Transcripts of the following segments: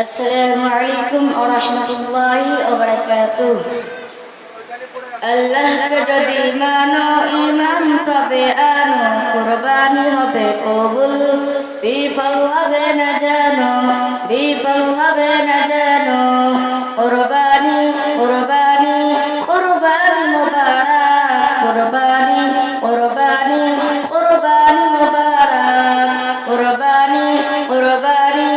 আসসালামু আলাইকুম ওয়া রাহমাতুল্লাহি ওয়া বারাকাতুহু। আল্লাহকে যদি মানো ঈমান তবে আনো, কুরবানি হবে কবুল, বিফল হবে না জানো, বিফল হবে না জানো। কুরবানি কুরবানি কুরবানি মুবারক, কুরবানি কুরবানি কুরবানি মুবারক, কুরবানি কুরবানি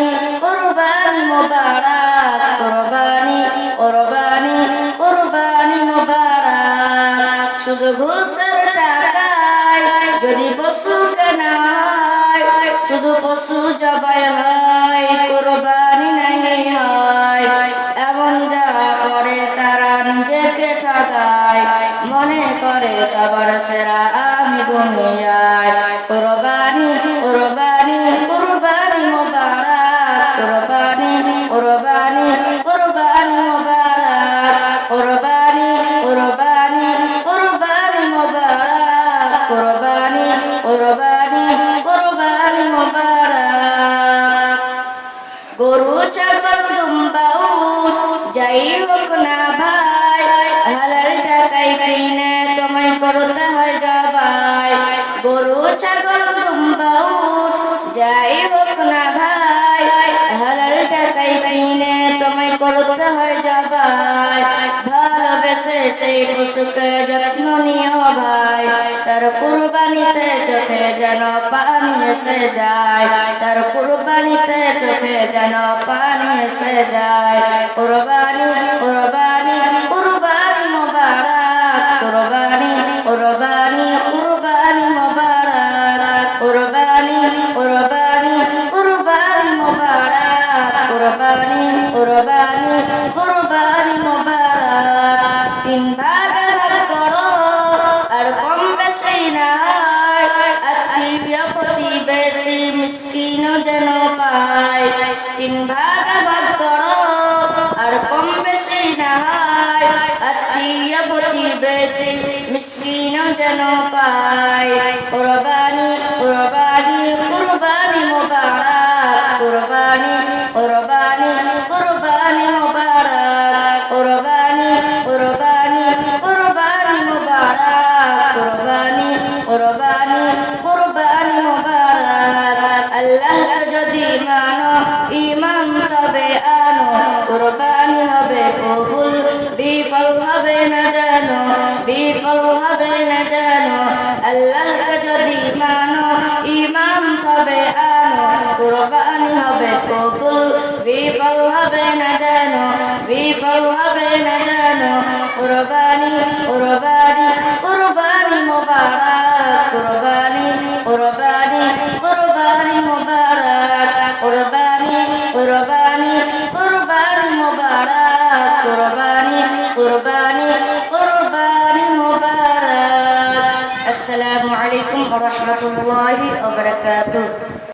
কুরবানি মুবারক, কুরবানি কুরবানি কুরবানি মুবারক। শুধু ঘুষের টাকায় যদি পশু কেনা হয়, শুধু পশু জবাই হয়, কুরবানি নাই হয়। এমন যারা করে তারা নিজেকে ঠকায়, মনে করে সবার সেরা আমি দুনিয়ায়। কুরবানি কুরবানি কুরবানি মুবারক, কুরবানি কুরবানি কুরবানি মুবারক, কুরবানি কুরবানি কুরবানি মুবারক, কুরবানি কুরবানি কুরবানি মুবারক। গরু ছাগল দুম্বা উট যাই হোক না ভাই, হালাল টাকায় কিনে তোমায় করতে হয় জবাই। গরু ছাগল দুম্বা উট যাই হোক না ভাই, হালাল টাকায় কিনে তোমায় করতে হয় জবাই। ভালোবেসে সেই পশুকে যত্ন নিও ভাই, তার কুরবানিতে চোখে যেন পানি এসে যায়, তার কুরবানিতে চোখে যেন পানি এসে যায়। কুরবানি কুরবানি কুরবানি মুবারক, কুরবানি কুরবানি কুরবানি মুবারক, কুরবানি কুরবানি কুরবানি মুবারক, কুরবানি কুরবানি কুরবানি মুবারক। তিন ভাগে ভাগ করো আর কম বেশি না হয়, আত্মীয় প্রতিবেশী মিসকিন যেন পায়। তিন ভাগে ভাগ করো আর কম বেশি না হয়, আত্মীয় প্রতিবেশী মিসকিন যেন পায়। কুরবানি কুরবানি কুরবানি মুবারক, কুরবানি কুরবানি কুরবানি মুবারক, কুরবানি কুরবানি কুরবানি মুবারক, কুরবানি কুরবানি কুরবানি মুবারক। আল্লাহকে যদি মানো ঈমান তবে আনো, কুরবানি হবে কবুল, বিফল হবে না জানো, বিফল হবে না জানো। আল্লাহকে যদি মানো ঈমান তবে আনো, কুরবানি হবে কবুল, বিফল হবে না জানো, বিফল হবে না জানো। কুরবানি কুরবানি কুরবানি মুবারক, কুরবানি কুরবানি কুরবানি মুবারক, কুরবানি কুরবানি কুরবানি মুবারক, কুরবানি কুরবানি কুরবানি মুবারক। আসসালামু আলাইকুম ওয়া রাহমাতুল্লাহি ওয়া বারাকাতুহু।